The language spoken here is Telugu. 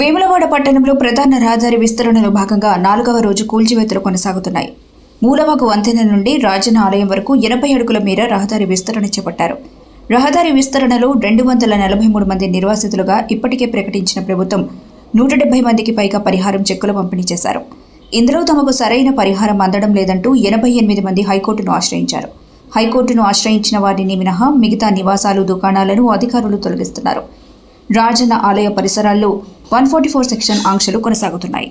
వేములవాడ పట్టణంలో ప్రధాన రహదారి విస్తరణలో భాగంగా 4వ రోజు కూల్చివేతలు కొనసాగుతున్నాయి. మూలవాగు వంతెన నుండి రాజన్న ఆలయం వరకు 80 అడుగుల మేర రహదారి విస్తరణ చేపట్టారు. రహదారి విస్తరణలో 243 మంది నిర్వాసితులుగా ఇప్పటికే ప్రకటించిన ప్రభుత్వం 170 మందికి పైగా పరిహారం చెక్కులు పంపిణీ చేశారు. ఇందులో తమకు సరైన పరిహారం అందడం లేదంటూ 88 మంది హైకోర్టును ఆశ్రయించారు. హైకోర్టును ఆశ్రయించిన వారిని మినహా మిగతా నివాసాలు, దుకాణాలను అధికారులు తొలగిస్తున్నారు. రాజన్న ఆలయ పరిసరాల్లో 144 సెక్షన్ ఆంక్షలు కొనసాగుతున్నాయి.